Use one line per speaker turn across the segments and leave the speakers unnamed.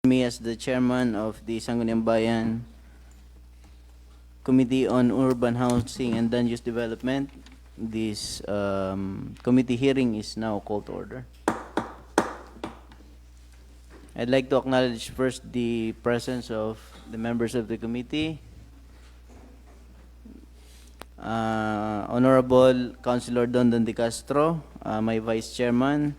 Me as the chairman of the Sangguniang Bayan Committee on Urban Housing and Land Use Development. This committee hearing is now called to order. I'd like to acknowledge first the presence of the members of the committee. Honorable Councilor Dondon De Castro, my vice chairman.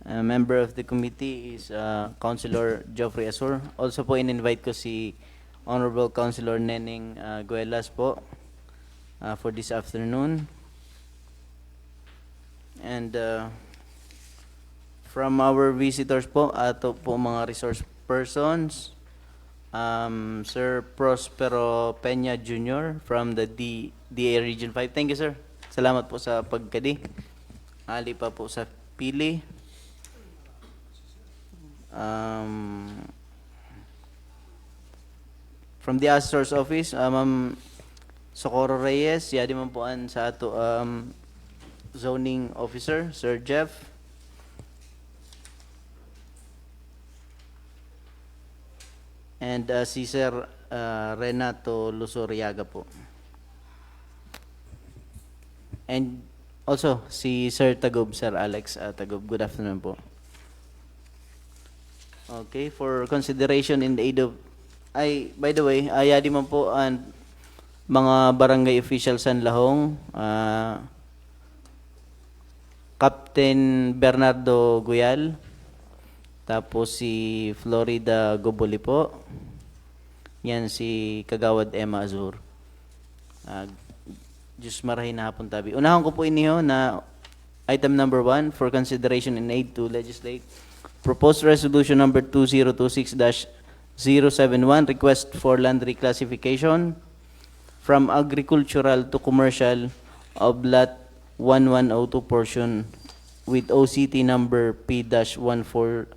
A member of the committee is Councilor Geoffrey Asor. Also po in-invite ko si Honorable Councilor Neneng Guelas po for this afternoon. And from our visitors po, ato po mga resource persons, Sir Prospero Peña Jr. from the DA Region 5. Thank you, sir. Salamat po sa pagkadi. Ali pa po sa pili. From the Assessor's Office, Ma'am Socorro Reyes, yadi man po an sa ato zoning officer, Sir Jeff. And si Sir Renato Lusuriaga po. And also si Sir Tagob, Sir Alex Tagob. Good afternoon po. Okay, for consideration in the aid of by the way, ayadi man po ang mga barangay officials sa Lahong, Captain Bernardo Guyal, tapos si Florida Goboli po, yan si Kagawad Emma Azur. Diyos marahin na hapon tabi. Unahan ko po iniho na item number 1 for consideration in aid to legislate. Proposed Resolution number 2026-071, request for land reclassification from agricultural to commercial of lot 1102 portion with OCT number P-142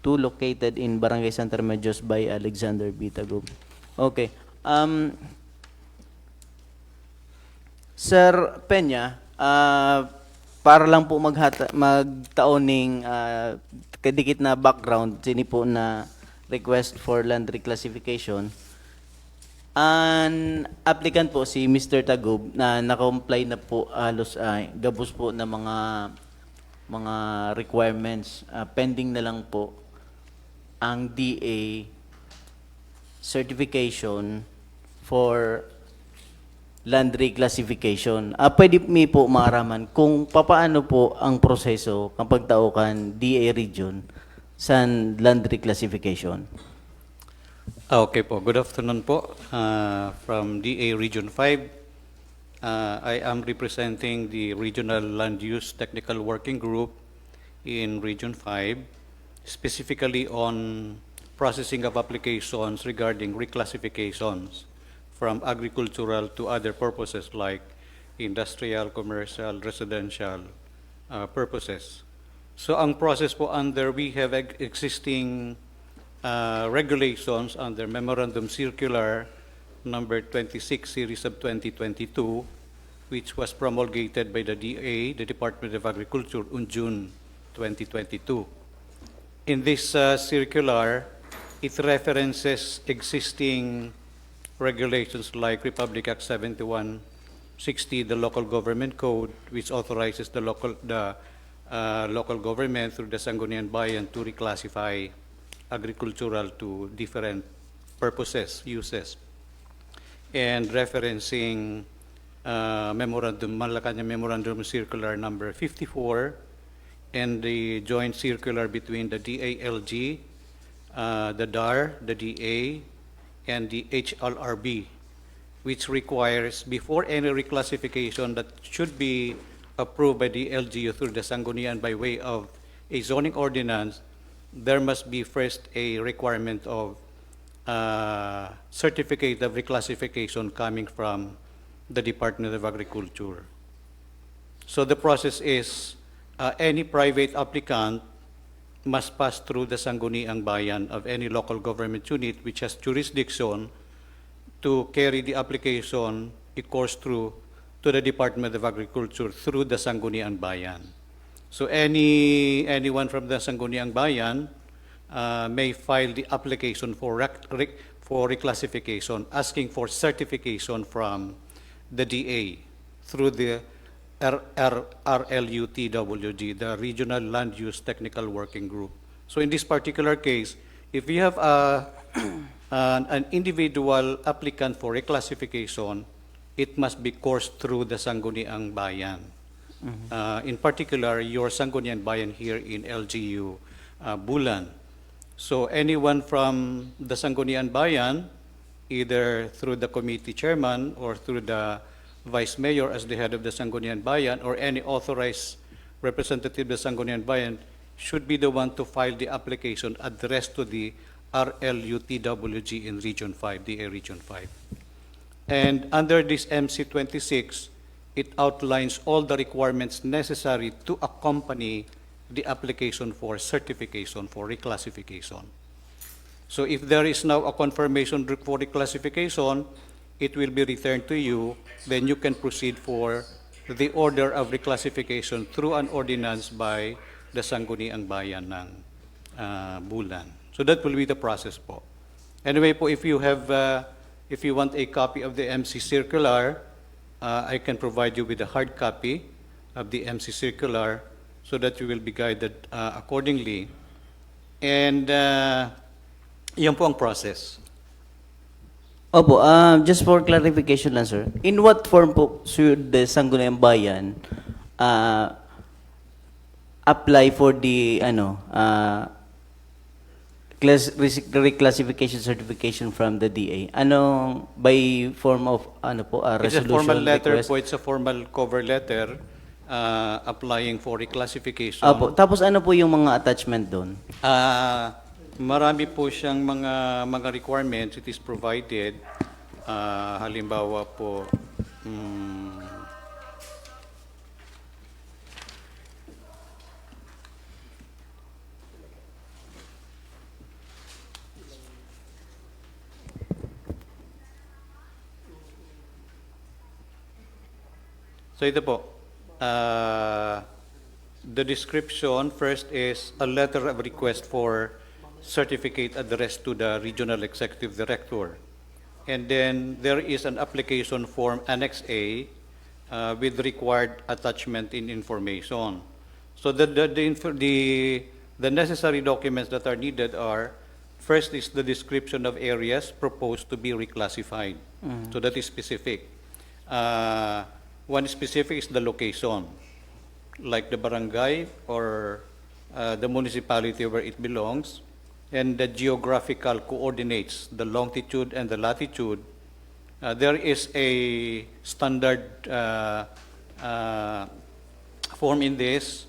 located in Barangay Santa Remedios by Alexander B. Tagob. Okay. Sir Peña, para lang po magtaoning kadikit na background, sini po na request for land reclassification. An applicant po si Mr. Tagob na na-comply na po halos gabos po na mga requirements. Pending na lang po ang DA certification for land reclassification. Pwede mi po maaraman kung papaano po ang proseso kapag taukan DA region sa land reclassification.
Okay po. Good afternoon po. From DA Region 5, I am representing the Regional Land Use Technical Working Group in Region 5, specifically on processing of applications regarding reclassifications from agricultural to other purposes like industrial, commercial, residential purposes. So ang process po under, we have existing regulations under Memorandum Circular number 26 series of 2022, which was promulgated by the DA, the Department of Agriculture, on June 2022. In this circular, it references existing regulations like Republic Act 7160, the Local Government Code, which authorizes the local government through the Sangguniang Bayan to reclassify agricultural to different purposes, uses, and referencing Malacanang Memorandum Circular number 54 and the joint circular between the DALG, the DAR, the DA, and the HLRB, which requires before any reclassification that should be approved by the LGU through the Sangguniang by way of a zoning ordinance, there must be first a requirement of certificate of reclassification coming from the Department of Agriculture. So the process is any private applicant must pass through the Sangguniang Bayan of any local government unit which has jurisdiction to carry the application, it course through to the Department of Agriculture through the Sangguniang Bayan. So anyone from the Sangguniang Bayan may file the application for for reclassification, asking for certification from the DA through the RLUTWG, the Regional Land Use Technical Working Group. So in this particular case, if we have an individual applicant for reclassification, it must be coursed through the Sangguniang Bayan. In particular, your Sangguniang Bayan here in LGU Bulan. So anyone from the Sangguniang Bayan, either through the committee chairman or through the vice mayor as the head of the Sangguniang Bayan, or any authorized representative of the Sangguniang Bayan, should be the one to file the application addressed to the RLUTWG in Region 5, DA Region 5. And under this MC26, it outlines all the requirements necessary to accompany the application for certification for reclassification. So if there is now a confirmation for reclassification, it will be returned to you, then you can proceed for the order of reclassification through an ordinance by the Sangguniang Bayan ng Bulan. So that will be the process po. Anyway po, if you want a copy of the MC circular, I can provide you with a hard copy of the MC circular so that you will be guided accordingly. And yan po ang process.
Opo, just for clarification lang, sir. In what form po should the Sangguniang Bayan apply for the reclassification certification from the DA? Ano, by form of
It's a
resolution
formal letter
request?
po, it's a formal cover letter applying for reclassification.
Opo, tapos ano po yung mga attachment doon?
Marami po siyang mga requirements. It is provided. Halimbawa po, so ito po, the description first is a letter of request for certificate addressed to the Regional Executive Director. And then there is an application form Annex A with required attachment in information. So the necessary documents that are needed are, first is the description of areas proposed to be reclassified. So that is specific. One specific is the location, like the barangay or the municipality where it belongs, and the geographical coordinates, the longitude and the latitude. There is a standard form in this,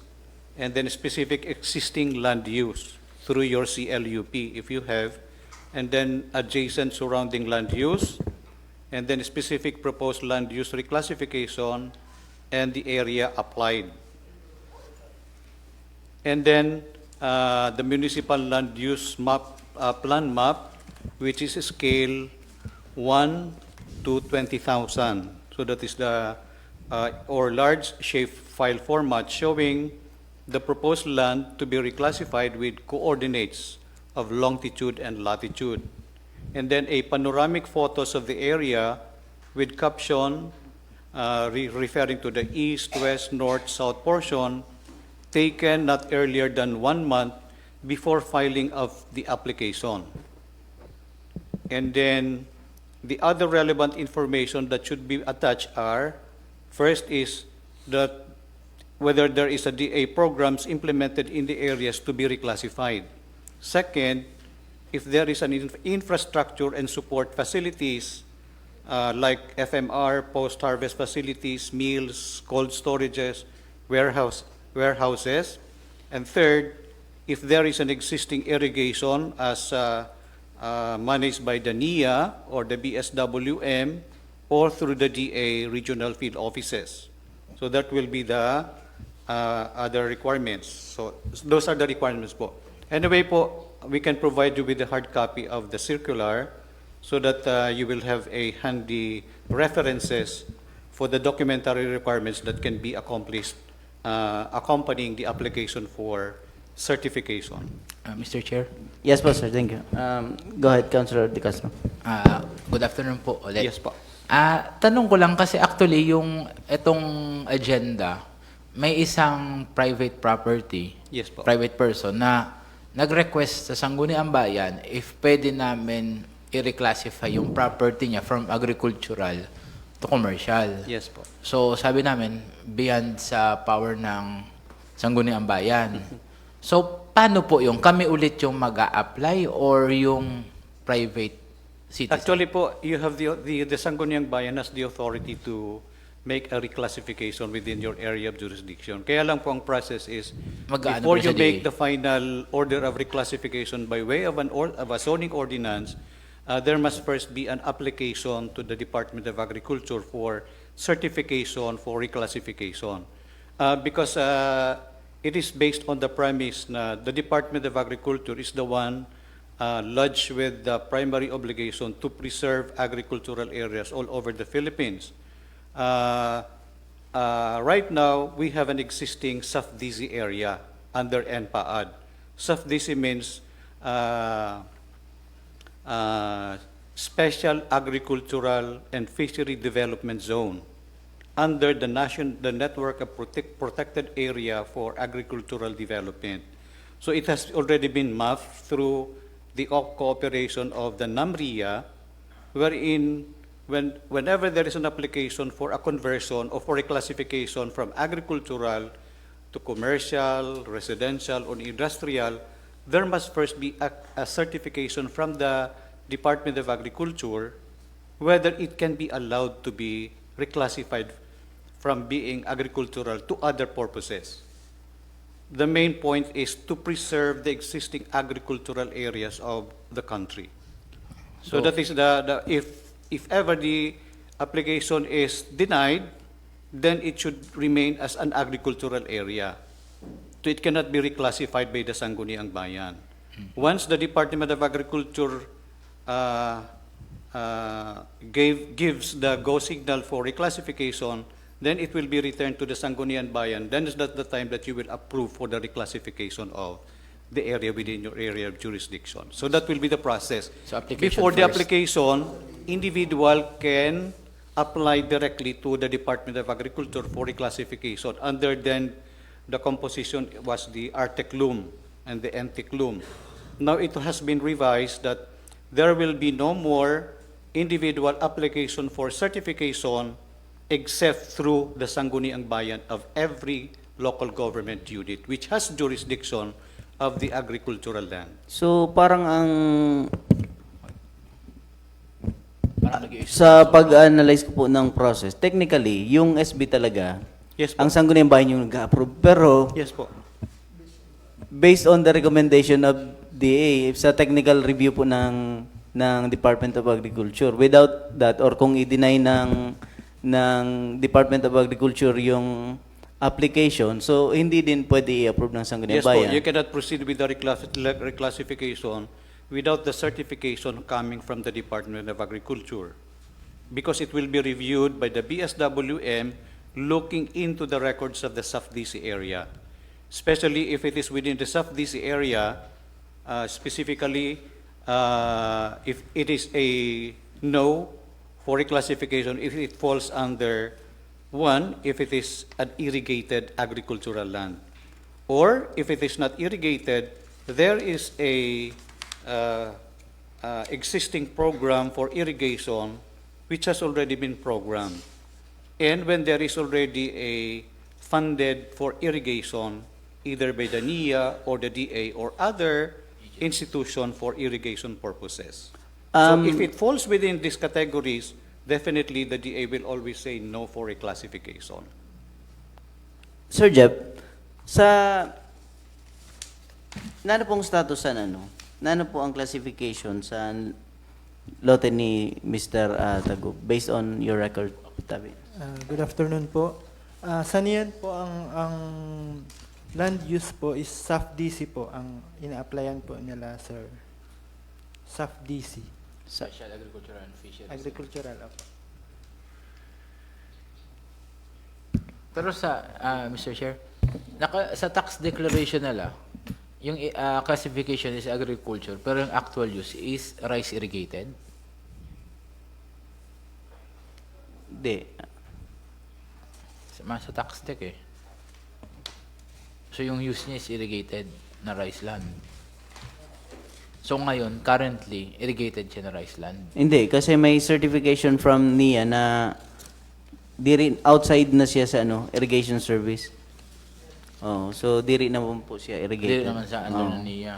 and then specific existing land use through your CLUP if you have, and then adjacent surrounding land use, and then specific proposed land use reclassification and the area applied. And then the municipal land use map, plan map, which is scale 1 to 20,000. So that is the, or large shape file format showing the proposed land to be reclassified with coordinates of longitude and latitude. And then a panoramic photos of the area with caption referring to the east, west, north, south portion, taken not earlier than 1 month before filing of the application. And then the other relevant information that should be attached are, first is that whether there is a DA programs implemented in the areas to be reclassified. Second, if there is an infrastructure and support facilities like FMR, post-harvest facilities, mills, cold storages, warehouses. And third, if there is an existing irrigation as managed by the NIA or the BSWM or through the DA regional field offices. So that will be the other requirements. So those are the requirements po. Anyway po, we can provide you with a hard copy of the circular so that you will have a handy references for the documentary requirements that can be accomplished accompanying the application for certification.
Mr. Chair,
Yes po, sir. Thank you. Go ahead, Councilor De Castro.
good afternoon po ulit.
Yes po.
Tanong ko lang kasi actually yung itong agenda, may isang private property,
Yes po.
private person na nag-request sa Sangguniang Bayan if pwede namin i-reclassify yung property niya from agricultural to commercial.
Yes po.
So sabi namin, beyond sa power ng Sangguniang Bayan. So paano po yung kami ulit yung mag-a-apply or yung private citizen?
Actually po, you have the Sangguniang Bayan has the authority to make a reclassification within your area of jurisdiction. Kaya lang po ang process is,
Mag-aano
before
po
you
sa
make
DA?
the final order of reclassification by way of of a zoning ordinance, there must first be an application to the Department of Agriculture for certification for reclassification. Because it is based on the premise na the Department of Agriculture is the one lodged with the primary obligation to preserve agricultural areas all over the Philippines. Right now, we have an existing SAF-DZ area under NPAAD. SAF-DZ means Special Agricultural and Fishery Development Zone under the Network of Protected Area for Agricultural Development. So it has already been mapped through the cooperation of the NAMRIA, wherein whenever there is an application for a conversion or for a classification from agricultural to commercial, residential, or industrial, there must first be a certification from the Department of Agriculture whether it can be allowed to be reclassified from being agricultural to other purposes. The main point is to preserve the existing agricultural areas of the country. So that is if ever the application is denied, then it should remain as an agricultural area. So it cannot be reclassified by the Sangguniang Bayan. Once the Department of Agriculture gives the go signal for reclassification, then it will be returned to the Sangguniang Bayan. Then is that the time that you will approve for the reclassification of the area within your area of jurisdiction. So that will be the process.
So application
Before the
first.
application, individual can apply directly to the Department of Agriculture for reclassification. Under then, the composition was the Arteclum and the Anticlum. Now it has been revised that there will be no more individual application for certification except through the Sangguniang Bayan of every local government unit which has jurisdiction of the agricultural land.
So, parang
Parang nag-i-issue.
sa pag-analyze ko po ng process, technically, yung SB talaga,
Yes po.
ang Sangguniang Bayan yung nag-approve. Pero,
Yes po.
based on the recommendation of DA, sa technical review po ng Department of Agriculture, without that, or kung i-deny ng Department of Agriculture yung application, so hindi din pwede i-approve ng Sangguniang
Yes po.
Bayan.
You cannot proceed with the reclassification without the certification coming from the Department of Agriculture, because it will be reviewed by the BSWM looking into the records of the SAF-DC area, especially if it is within the SAF-DC area, specifically if it is a no for reclassification, if it falls under one, if it is an irrigated agricultural land, or if it is not irrigated, there is a existing program for irrigation which has already been programmed. And when there is already a funded for irrigation, either by the NIA or the DA or other institution for irrigation purposes. So if it falls within these categories, definitely the DA will always say no for reclassification.
Sir Jeff, nano pong status sa nano po ang classification sa lote ni Mr. Tagup based on your record, Tabi?
Good afternoon po. Sa niyan po ang land use po is SAF-DC po ang ina-applyan po nila, sir. SAF-DC.
Special Agricultural and Fisheries.
Agricultural. Opo.
Pero sa, Mr. Chair, sa tax declaration nila, Yung classification is agriculture, pero yung actual use is rice irrigated.
Hindi.
Sa tax deck eh. So yung use niya is irrigated na rice land. So ngayon, currently, irrigated siya na rice land.
Hindi, kasi may certification from NIA na di rin, outside na siya sa irrigation service. Oh, so di rin naman po siya irrigated.
Hindi naman sa ano
Oo.
na niya.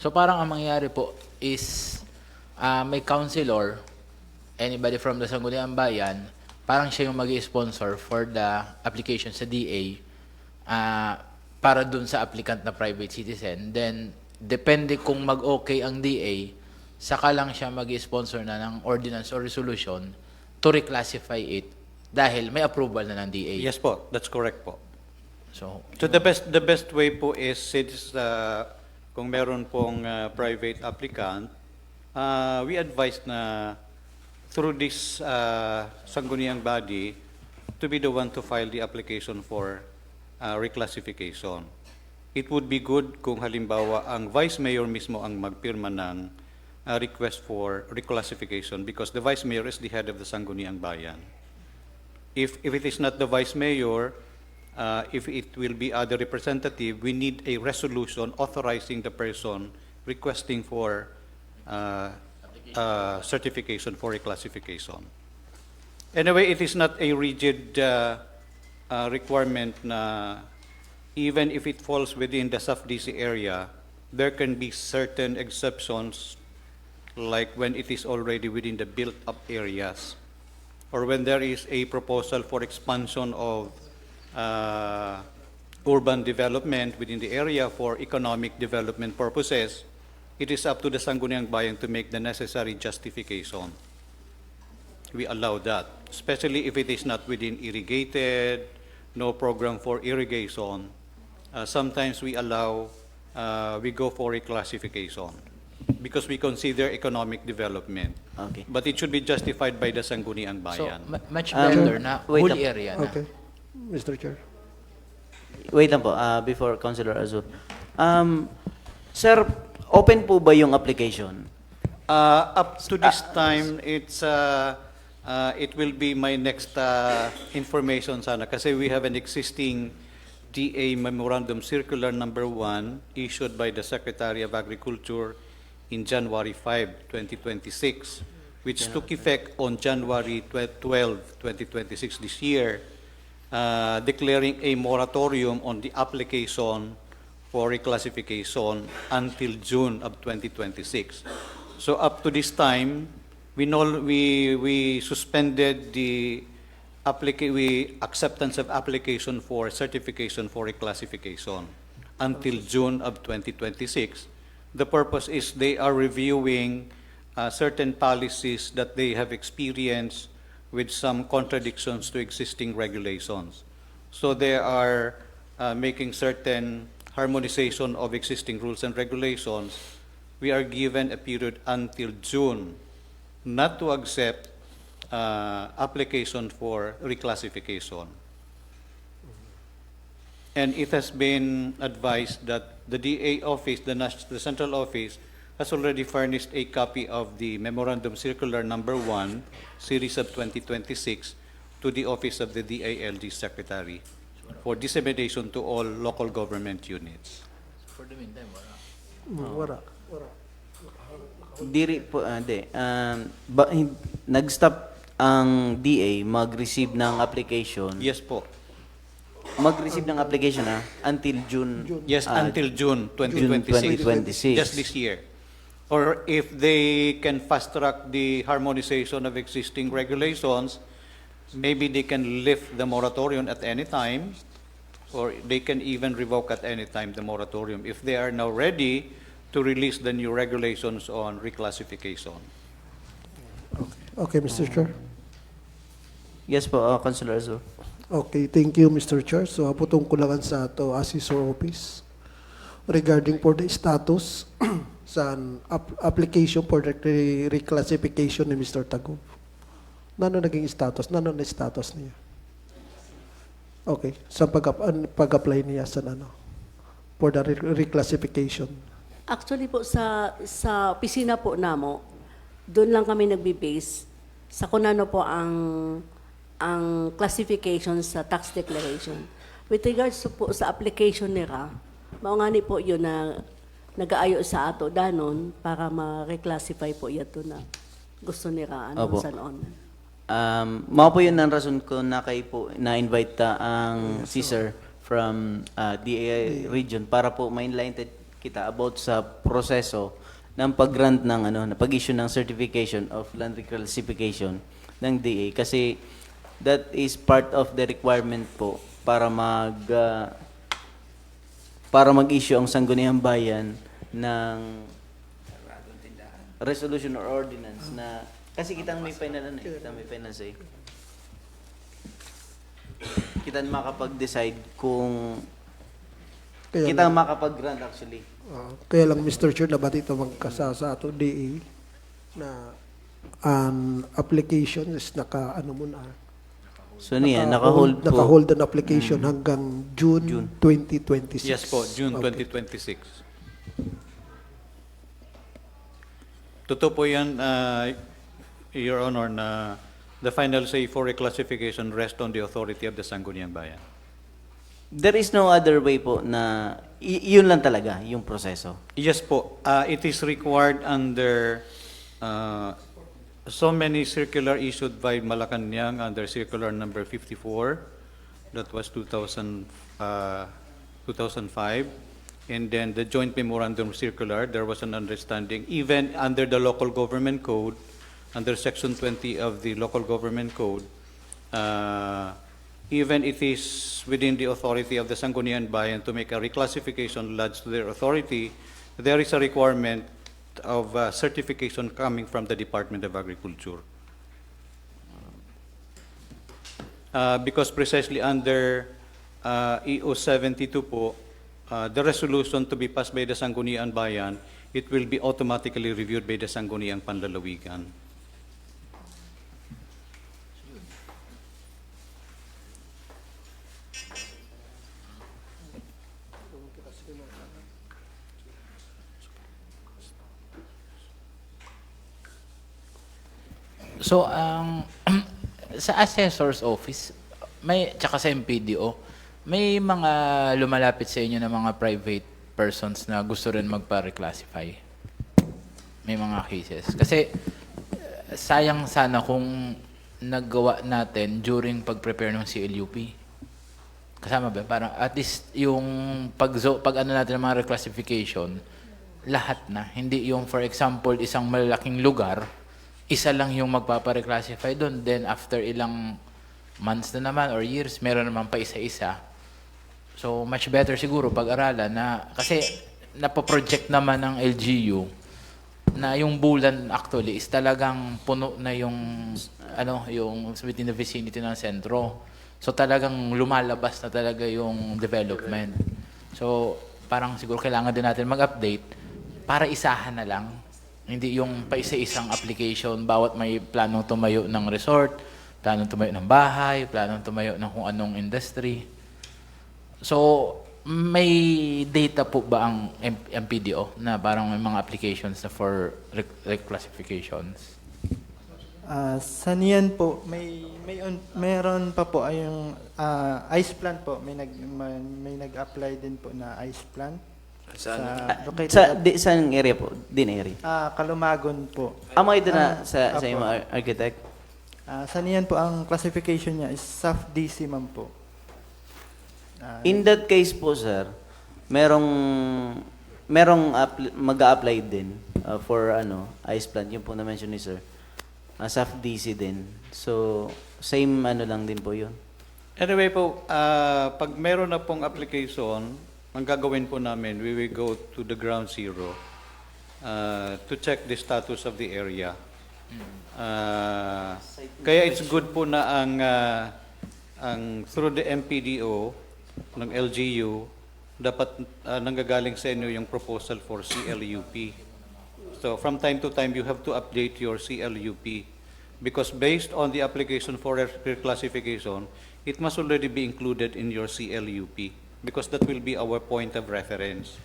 So parang ang mangyayari po is may councilor, anybody from the Sangguniang Bayan, parang siya yung mag-sponsor for the application sa DA para dun sa applicant na private citizen. Then, depende kung mag-okay ang DA, saka lang siya mag-sponsor na ng ordinance or resolution to reclassify it dahil may approval na ng DA.
Yes po, that's correct po.
So,
So the best way po is since kung meron pong private applicant, we advise na through this sangguniang body to be the one to file the application for reclassification. It would be good kung halimbawa ang vice mayor mismo ang magpirma ng request for reclassification because the vice mayor is the head of the Sangguniang Bayan. If it is not the vice mayor, if it will be other representative, we need a resolution authorizing the person requesting for certification for reclassification. Anyway, it is not a rigid requirement na even if it falls within the SAF-DC area, there can be certain exceptions like when it is already within the built-up areas or when there is a proposal for expansion of urban development within the area for economic development purposes, it is up to the Sangguniang Bayan to make the necessary justification. We allow that, especially if it is not within irrigated, no program for irrigation. Sometimes we allow, we go for reclassification because we consider economic development.
Okay.
But it should be justified by the Sangguniang
so
Bayan.
much better na
wait
whole
up.
area na.
Okay, Mr. Chair.
Wait lang po, before Councilor Azul. Sir, open po ba yung application?
Up to this time, it will be my next information sana kasi we have an existing DA Memorandum Circular number 1 issued by the Secretary of Agriculture in January 5, 2026, which took effect on January 12, 2026 this year, declaring a moratorium on the application for reclassification until June of 2026. So up to this time, we suspended the acceptance of application for certification for reclassification until June of 2026. The purpose is they are reviewing certain policies that they have experienced with some contradictions to existing regulations. So they are making certain harmonization of existing rules and regulations. We are given a period until June not to accept application for reclassification. And it has been advised that the DA office, the central office, has already furnished a copy of the Memorandum Circular number 1, series of 2026, to the office of the DILG Secretary for dissemination to all local government units.
For the meantime, wala.
Wala.
Diri po, hindi. Nag-stop ang DA mag-receive ng application.
Yes po.
Mag-receive ng application until June.
Yes, until June 2026.
2026.
Just this year. Or if they can fast-track the harmonization of existing regulations, maybe they can lift the moratorium at any time, or they can even revoke at any time the moratorium if they are now ready to release the new regulations on reclassification.
Okay, Mr. Chair.
Yes po, Councilor Azul.
Okay, thank you, Mr. Chair. So, putong kulangan sa to Assessor Office regarding for the status sa application for the reclassification ni Mr. Tagup. Nano naging status? Nano na status niya? Okay. Sa pag-apply niya sa ano? For the reclassification.
Actually po sa opisina po namo, doon lang kami nagbe-base sa kung ano po ang classification sa tax declaration. With regards to po sa application nila, mao nga ni po yun na nag-aayo sa ato danon para ma-reclassify po yato na gusto nila
Opo.
sa noon.
Mao po yun ang rason ko na kay po na-invite ang si Sir from DA region para po ma-enlighten kita about sa proseso ng pag-grant ng na pag-issue ng certification of land reclassification ng DA kasi that is part of the requirement po para mag-issue ang Sangguniang Bayan ng resolution or ordinance na kasi kitang may final say. Kitang makapag-decide kung kitang makapag-grant actually.
Kaya lang, Mr. Chair, dapat ito magkasa sa ato DA na an application is ano mo na.
So niya, naka-hold po.
Naka-hold an application hanggang June 2026.
Yes po, June
Okay.
2026. Totoo po yan, Your Honor, na the final say for reclassification rests on the authority of the Sangguniang Bayan.
There is no other way po na yun lang talaga yung proseso.
Yes po, it is required under so many circular issued by Malacanang under circular number 54, that was 2005, and then the joint memorandum circular, there was an understanding, even under the local government code, under section 20 of the local government code, even it is within the authority of the Sangguniang Bayan to make a reclassification lodged to their authority, there is a requirement of certification coming from the Department of Agriculture. Because precisely under EO 72 po, the resolution to be passed by the Sangguniang Bayan, it will be automatically reviewed by the Sangguniang Panlalawigan.
So, ang sa assessor's office, tsaka sa MPDO, may mga lumalapit sa inyo na mga private persons na gusto rin magpa-reclassify. May mga cases. Kasi, sayang sana kung naggawa natin during pag-prepare ng CLUP. Kasama ba? Parang at least yung pag ano natin ng mga reclassification, lahat na. Hindi yung, for example, isang malalaking lugar, isa lang yung magpapa-reclassify doon. Then after ilang months na naman or years, meron naman pa isa-isa. So much better siguro pag-aralan na, kasi napoproject naman ng LGU na yung bulan actually is talagang puno na yung yung within the vicinity ng sentro. So talagang lumalabas na talaga yung development. So parang siguro kailangan din natin mag-update para isahan na lang. Hindi yung paisa-isang application, bawat may planong tumayo ng resort, planong tumayo ng bahay, planong tumayo ng kung anong industry. So, may data po ba ang MPDO na parang may mga applications na for reclassifications?
Sa niyan po, meron pa po ay yung ice plant po. May nag-apply din po na ice plant.
Saan area po? Din area.
Kalumagon po.
Amo ito na sa
Apo.
imo architect.
Sa niyan po, ang classification niya is SAF-DC man po.
In that case po, sir, merong mag-a-apply din for ice plant, yung po na-mention ni sir. SAF-DC din. So, same lang din po yun.
Anyway po, pag meron na pong application, ang gagawin po namin, we will go to the ground zero to check the status of the area. Kaya it's good po na ang through the MPDO ng LGU, dapat nanggagaling sa inyo yung proposal for CLUP. So from time to time, you have to update your CLUP because based on the application for reclassification, it must already be included in your CLUP because that will be our point of reference.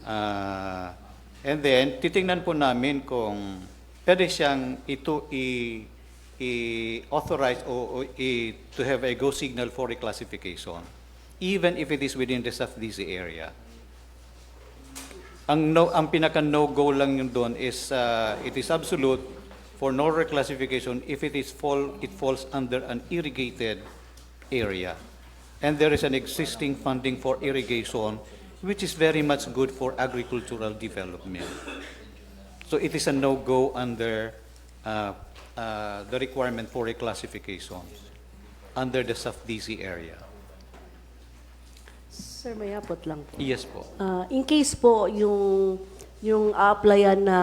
And then, titingnan po namin kung pwede siyang ito i-authorize o to have a go signal for reclassification, even if it is within the SAFDC area. Ang pinaka no-go lang yun doon is it is absolute for no reclassification if it falls under an irrigated area. And there is an existing funding for irrigation, which is very much good for agricultural development. So it is a no-go under the requirement for reclassification under the SAFDC area.
Sir, may hapot lang po.
Yes po.
In case po yung applyan na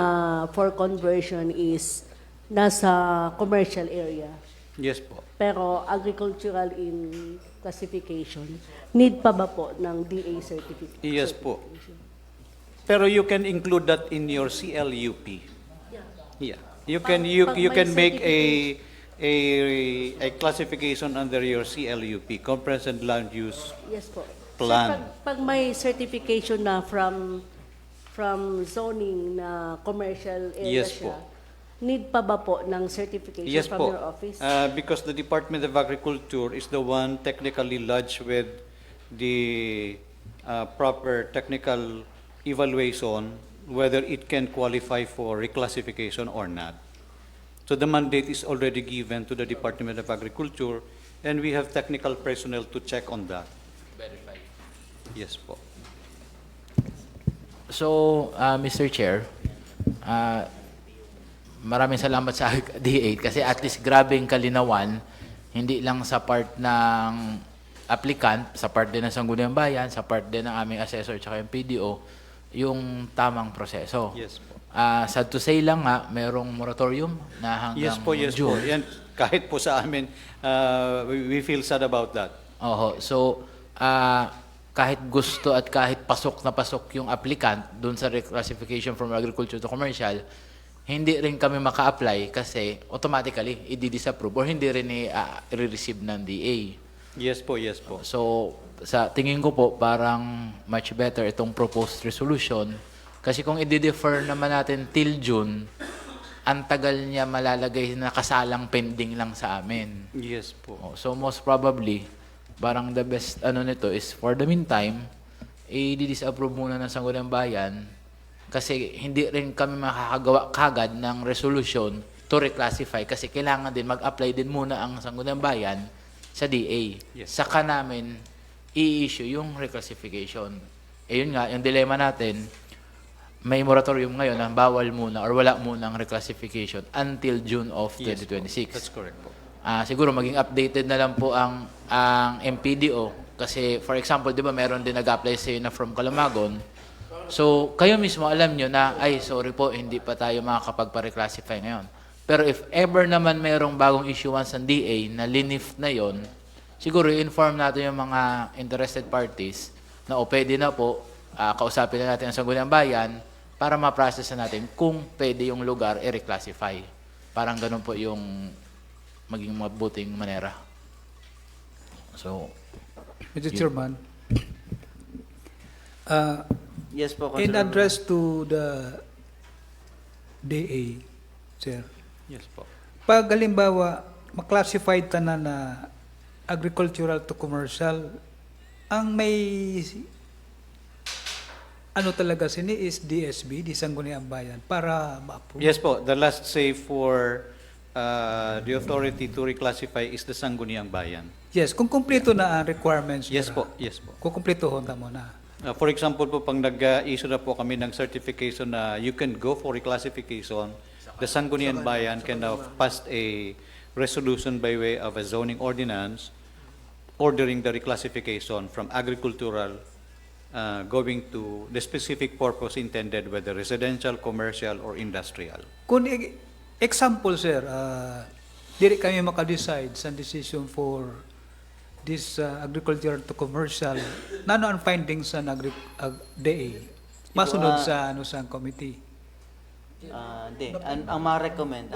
for conversion is nasa commercial area,
Yes po.
pero agricultural in classification, need pa ba po ng DA certificate?
Yes po. Pero you can include that in your CLUP. Yeah. You can
Pag
you
may
can make a classification under your CLUP, comprehensive land use.
Yes po.
Plan.
Sir, pag may certification na from zoning na commercial area
Yes
siya,
po.
need pa ba po ng certification
Yes
from
po.
your office?
Because the Department of Agriculture is the one technically lodged with the proper technical evaluation whether it can qualify for reclassification or not. So the mandate is already given to the Department of Agriculture, and we have technical personnel to check on that.
Verify.
Yes po.
So, Mr. Chair, maraming salamat sa DA kasi at least grabing kalinawan, hindi lang sa part ng applicant, sa part din ng Sangguniang Bayan, sa part din ng aming assessor at yung PDO, yung tamang proseso.
Yes po.
Sad to say lang nga, merong moratorium na hanggang
Yes po, yes po.
June.
Yan, kahit po sa amin, we feel sad about that.
Oho. So, kahit gusto at kahit pasok na pasok yung applicant doon sa reclassification from agriculture to commercial, hindi rin kami maka-apply kasi automatically i-disapprove or hindi rin i-receive ng DA.
Yes po, yes po.
So, sa tingin ko po, parang much better itong proposed resolution kasi kung i-defer naman natin till June, ang tagal niya malalagay na kasalang pending lang sa amin.
Yes po.
So most probably, parang the best nito is for the meantime, i-disapprove muna ng Sangguniang Bayan kasi hindi rin kami makakagawa kagad ng resolution to reclassify kasi kailangan din mag-apply din muna ang Sangguniang Bayan sa DA.
Yes.
Saka namin i-issue yung reclassification. Yun nga, yung dilemma natin, may moratorium ngayon na bawal muna or wala muna ang reclassification until June of
Yes po.
2026.
That's correct po.
Siguro maging updated na lang po ang MPDO kasi for example, 'di ba, meron din nag-apply sa na from Calamagon. So, kayo mismo alam nyo na ay sorry po, hindi pa tayo makakapagpa-reclassify ngayon. Pero if ever naman merong bagong issuance ng DA na linif na 'yon, siguro i-inform natin yung mga interested parties na pwede na po kausapin na natin ang Sangguniang Bayan para ma-process na natin kung pwede yung lugar i-reclassify. Parang ganun po yung maging mabuting manera. So,
Mr. Chairman,
Yes po,
in
Councilor.
address to the DA, sir,
Yes po.
pag halimbawa, maklassified ta na agricultural to commercial, ang may ano talaga sini is DSB, di Sangguniang Bayan, para ma-approve.
Yes po, the last say for the authority to reclassify is the Sangguniang Bayan.
Yes, kung kumpleto na ang requirements.
Yes
nila,
po, yes po.
Kung kumpleto honda mo na.
For example po, pag nag-issue na po kami ng certification na you can go for reclassification, the Sangguniang Bayan can now pass a resolution by way of a zoning ordinance ordering the reclassification from agricultural going to the specific purpose intended, whether residential, commercial, or industrial.
Kung example, sir, dili kami maka-decide sa decision for this agricultural to commercial, nano ang findings sa DA? Masunod sa sa committee.
Ang ma-recommend,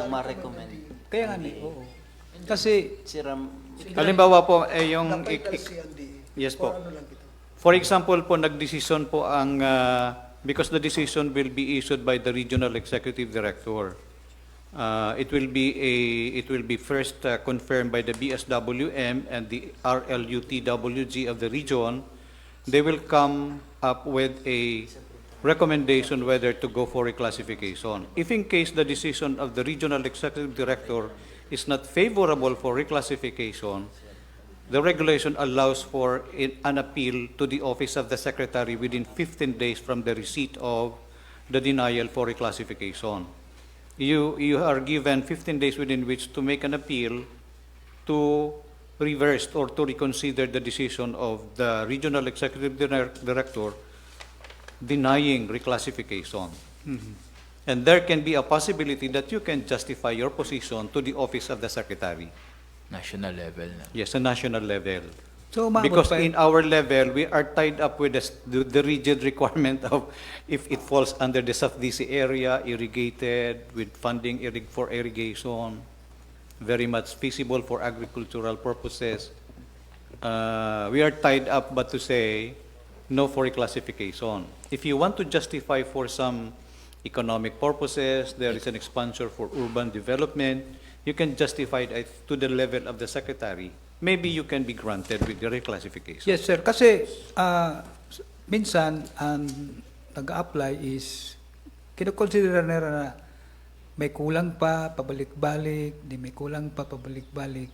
Kaya nga ni, oo. Kasi
sira
Halimbawa po, yung...
Naka-LC ang DA.
Yes po.
Or ano lang ito?
For example po, nagdesisyon po ang, because the decision will be issued by the regional executive director. It will be first confirmed by the BSWM and the RLUTWG of the region. They will come up with a recommendation whether to go for reclassification. If in case the decision of the regional executive director is not favorable for reclassification, the regulation allows for an appeal to the office of the secretary within 15 days from the receipt of the denial for reclassification. You are given 15 days within which to make an appeal to reverse or to reconsider the decision of the regional executive director denying reclassification. And there can be a possibility that you can justify your position to the office of the secretary.
National level na.
Yes, a national level.
So, umabot
Because
pa
in our level, we are tied up with the rigid requirement of if it falls under the SAFDC area, irrigated, with funding for irrigation, very much feasible for agricultural purposes. We are tied up but to say no for reclassification. If you want to justify for some economic purposes, there is an expansion for urban development, you can justify it to the level of the secretary. Maybe you can be granted with the reclassification.
Yes, sir. Kasi minsan ang nag-apply is kinukonsidera nila na may kulang pa, pabalik-balik, di may kulang pa, pabalik-balik.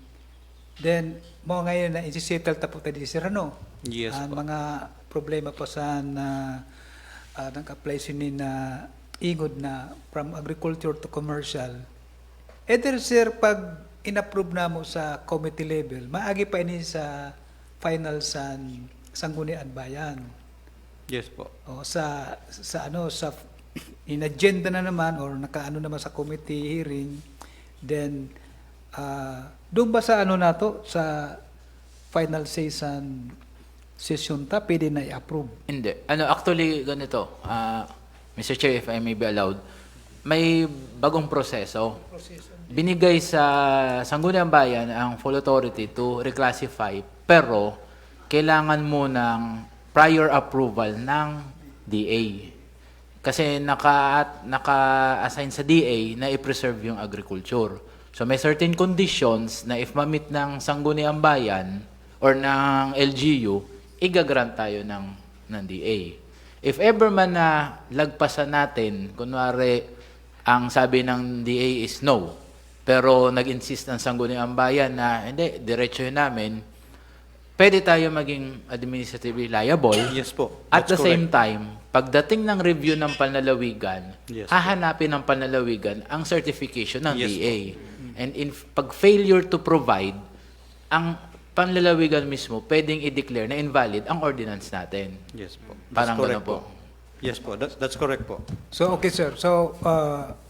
Then, mo ngayon na isi-settle tapo tayo sir, ano?
Yes
Ang
po.
mga problema pa sa na nag-apply sini na ingod na from agriculture to commercial. Either sir, pag in-approve na mo sa committee level, maagi pa ini sa final sa Sangguniang Bayan.
Yes po.
O sa in-agenda na naman or nakaano naman sa committee hearing, then doon ba sa ano nato sa final session ta pwede na i-approve?
Hindi. Actually, ganito. Mr. Chair, if I may be allowed, may bagong proseso. Binigay sa Sangguniang Bayan ang full authority to reclassify, pero kailangan mo ng prior approval ng DA. Kasi naka-assign sa DA na i-preserve yung agriculture. So may certain conditions na if ma-meet ng Sangguniang Bayan or ng LGU, igagrant tayo ng DA. If ever man na lagpasan natin, kunwari ang sabi ng DA is no, pero nag-insist ng Sangguniang Bayan na hindi, diretso yun namin, pwede tayo maging administratively liable.
Yes po.
At the
That's
same
correct.
time, pagdating ng review ng panlalawigan,
Yes.
hahanapin ng panlalawigan ang certification ng
Yes
DA. And pag failure to provide, ang panlalawigan mismo pwedeng i-declare na invalid ang ordinance natin.
Yes po. That's
Parang
correct
ganun po.
Yes po. That's correct po.
So, okay, sir. So,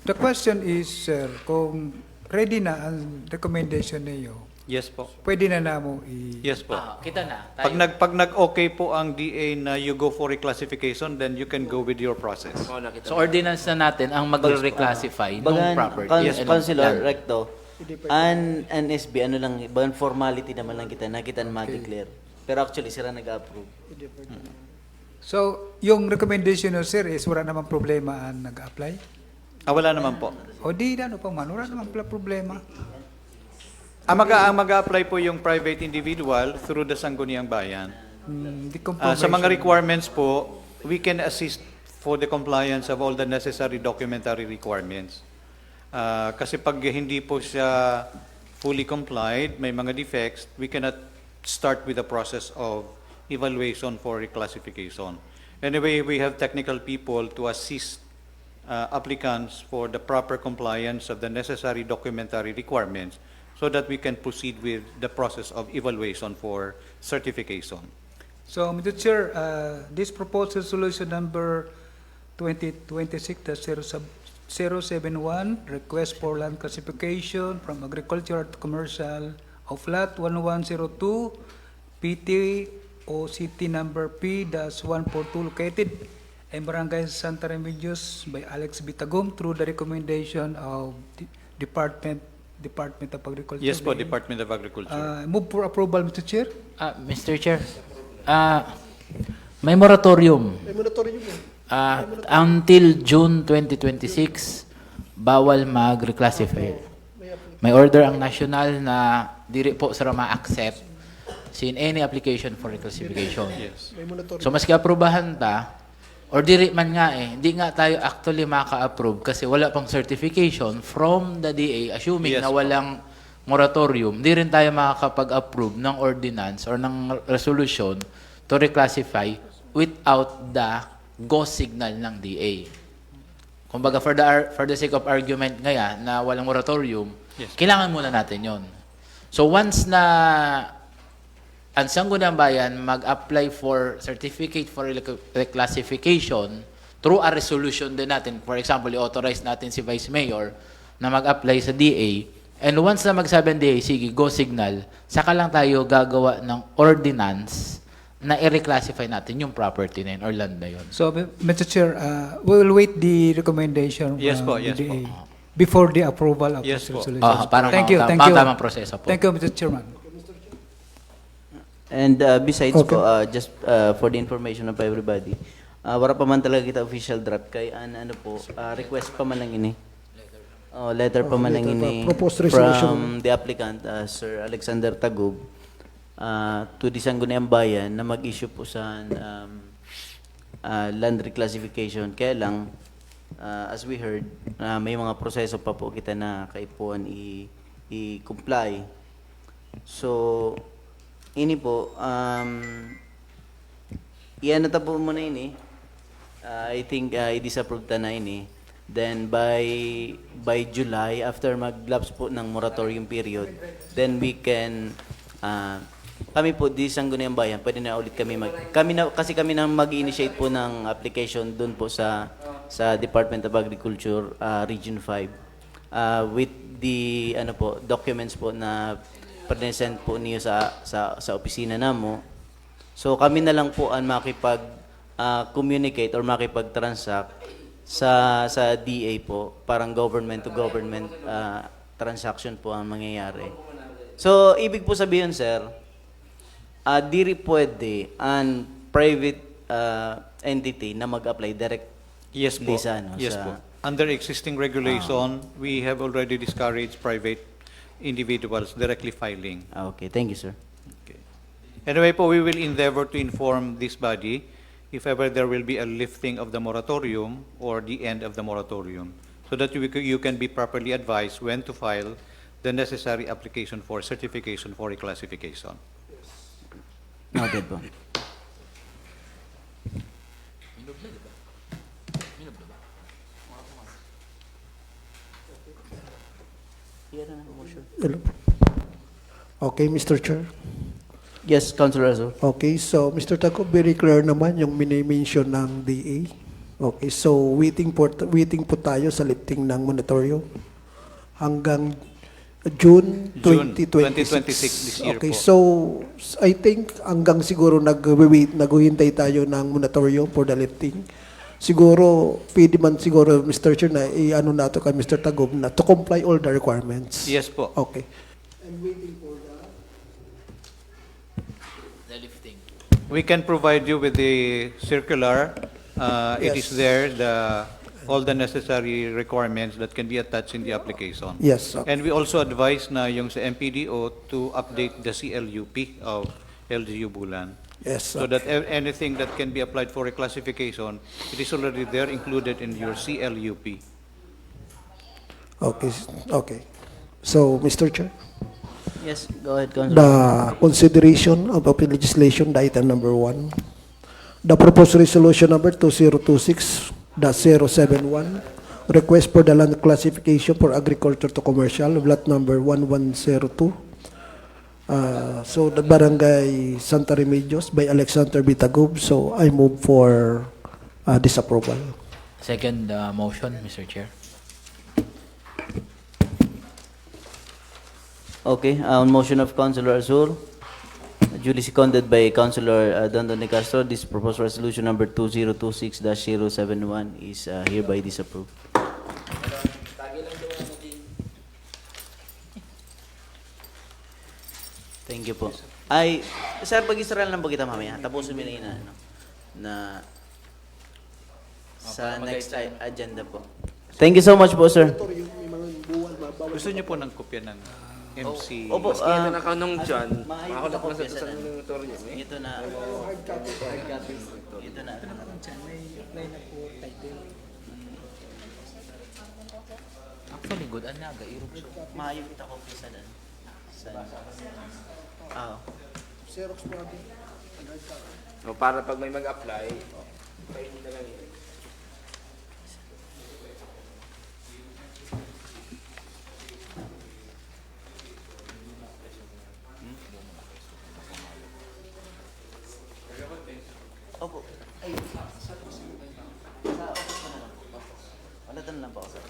the question is, sir, kung ready na ang recommendation niyo,
Yes po.
pwede na namo
Yes po.
Kita na.
Pag nag-okay po ang DA na you go for reclassification, then you can go with your process.
So, ordinance na natin ang magre-reclassify ng
Bagan,
property.
Yes, Councilor, recto. An SB, ano lang, bagan formality naman lang kita, na kita mag-declare. Pero actually, sila nag-approve.
So, yung recommendation nyo, sir, is wala namang problema ang nag-apply?
Wala naman po.
O di na, ano pa man, wala namang problema.
Ang mag-apply po yung private individual through the Sangguniang Bayan.
The
Sa mga requirements po, we can assist for the compliance of all the necessary documentary requirements. Kasi pag hindi po siya fully complied, may mga defects, we cannot start with the process of evaluation for reclassification. Anyway, we have technical people to assist applicants for the proper compliance of the necessary documentary requirements so that we can proceed with the process of evaluation for certification.
So, Mr. Chair, this proposed resolution number 2026-071, request for land classification from agricultural to commercial of lot 1102, PT o city number P-142 located in Barangay Santa Remedios by Alex Bitagum through the recommendation of Department Department of Agriculture.
Yes po,
DA.
Department of Agriculture.
Move for approval, Mr. Chair.
Mr. Chair, may moratorium.
May moratorium yun.
Until June 2026, bawal mag-reclassify. May order ang national na diri po sila ma-accept sin any application for reclassification.
Yes.
May moratorium.
So maski aprobahan ta, or diri man nga hindi nga tayo actually maka-approve kasi wala pang certification from the DA assuming
Yes,
na
po.
walang moratorium, di rin tayo makakapag-approve ng ordinance or ng resolution to reclassify without the go signal ng DA. Kumbaga for the sake of argument ngayon na walang moratorium,
Yes.
kailangan muna natin yon. So once na ang Sangguniang Bayan mag-apply for certificate for reclassification through a resolution din natin, for example, i-authorize natin si Vice Mayor na mag-apply sa DA, and once na magsabi ang DA, sige, go signal, saka lang tayo gagawa ng ordinance na i-reclassify natin yung property na yun or land na yun.
So, Mr. Chair, we will wait the recommendation
Yes po,
from
yes
the
po.
DA before the approval of
Yes
this
po.
resolution.
Parang
Thank you, thank you.
tamang proseso po.
Thank you, Mr. Chairman.
And besides
Okay.
po, just for the information of everybody, wala pa man talaga kita official draft kay ano po, request pa man lang ini. Letter pa man lang
letter pa.
ini
Proposed resolution.
from the applicant, Sir Alexander Tagob, to the Sangguniang Bayan na mag-issue po sa land reclassification. Kaya lang, as we heard, may mga proseso pa po kita na kaipuan i-comply. So, ini po, iyan na po muna ini. I think i-disapprove ta na ini. Then by July, after mag-lapse po ng moratorium period, then we can, kami po, di Sangguniang Bayan, pwede na ulit kami kasi kami na mag-initiate po ng application doon po sa Department of Agriculture, Region 5, with the documents po na present po niyo sa opisina namo. So kami na lang po ang makipag-communicate or makipag-transact sa DA po, parang government to government transaction po ang mangyayari. So ibig po sabihin, sir, diri pwede ang private entity na mag-apply direct.
Yes po. Yes po. Under existing regulation, we have already discouraged private individuals directly filing.
Okay, thank you, sir.
Okay. Anyway po, we will endeavor to inform this body if ever there will be a lifting of the moratorium or the end of the moratorium, so that you can be properly advised when to file the necessary application for certification for reclassification.
Noted po.
Hello. Okay, Mr. Chair.
Yes, Councilor Azul.
Okay, so Mr. Taco, very clear naman yung mini-mention ng DA. Okay, so waiting po tayo sa lifting ng moratorium hanggang June 2026.
this year
Okay,
po.
so I think hanggang siguro naghihintay tayo ng moratorium for the lifting. Siguro, pwede man siguro, Mr. Chair, na i-ano na ito kay Mr. Tagob na to comply all the requirements.
Yes po.
Okay.
The lifting.
We can provide you with the circular. It is
Yes.
there, all the necessary requirements that can be attached in the application.
Yes. Okay.
And we also advise na yung sa MPDO to update the CLUP of LGU Bulan.
Yes.
So that anything that can be applied for reclassification, it is already there included in your CLUP.
Okay. Okay. So, Mr. Chair,
Yes, go ahead, Councilor.
the consideration of the legislation, the item number 1, the proposed resolution number 2026-071, request for the land classification for agriculture to commercial, lot number 1102. So the barangay Santa Remedios by Alexander Bitagub. So I move for disapproval.
Second motion, Mr. Chair.
Okay, on motion of Councilor Azul, duly seconded by Councilor Dondon de Castro, this proposed resolution number 2026-071 is hereby disapproved. Thank you po. Ay, sir, pag-Israel lang po kita mamaya. Tapusin mo na yun, ano, na sa
para
next
mag-guide tayo.
agenda po. Thank you so much po, sir.
Gusto niyo po ng kopya ng MC?
Opo,
Maski ito na kanong dyan,
maayos
makakulap
na
na sa
kopya sa
ng motor niya.
Ito na. Ito na.
Actually, good ang naga, irog siya.
Maayo kita kopya sa dan. Ah.
O, para pag may mag-apply, kayo na lang yun.
Opo. Ay, sa office ko na lang po. Wala lang po ako sa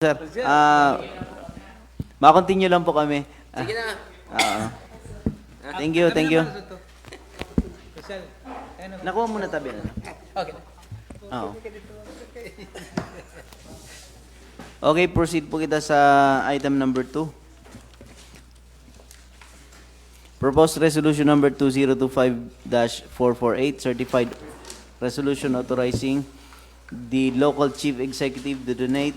Sir, ma-continue lang po kami. Sige na. Oo. Thank you, thank you.
Rizal, ano?
Nakuha mo na tabi na.
Okay.
Oo. Okay, proceed po kita sa item number 2. Proposed Resolution number 2025-448, certified resolution authorizing the local chief executive to donate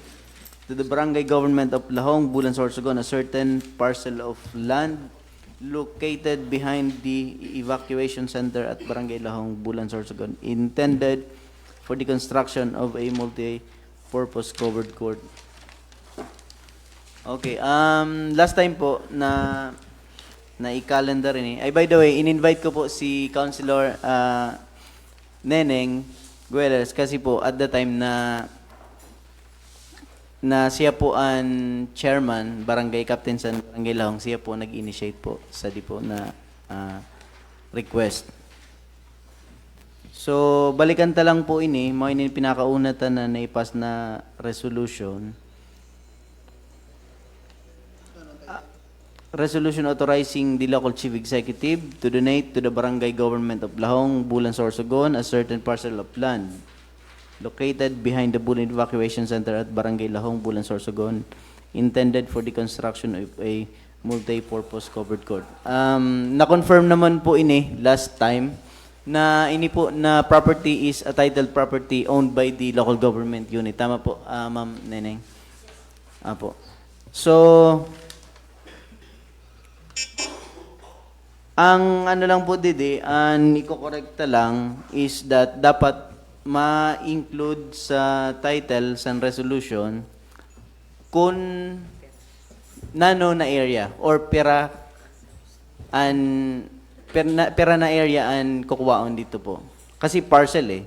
to the barangay government of Lahong, Bulan, Sorsogon, a certain parcel of land located behind the evacuation center at Barangay Lahong, Bulan, Sorsogon, intended for the construction of a multi-purpose covered court. Okay, last time po na i-calendar rin eh. Ay, by the way, in-invite ko po si Councilor Neneng Gueles kasi po at the time na siya po ang chairman, barangay captain sa Barangay Lahong, siya po nag-initiate po sa di po na request. So, balikan ta lang po ini, mga pinakaunatan na naipas na resolution. Resolution authorizing the local chief executive to donate to the barangay government of Lahong, Bulan, Sorsogon a certain parcel of land located behind the Bulan Evacuation Center at Barangay Lahong, Bulan, Sorsogon, intended for the construction of a multi-purpose covered court. Na-confirm naman po ini last time na ini po na property is a titled property owned by the local government unit. Tama po, Ma'am Neneng? Apo. So, ang ano lang po didi, ang iko-correcta lang is that dapat ma-include sa title sa resolution kung nano na area or pera na area ang kukuwaon dito po. Kasi parcel eh.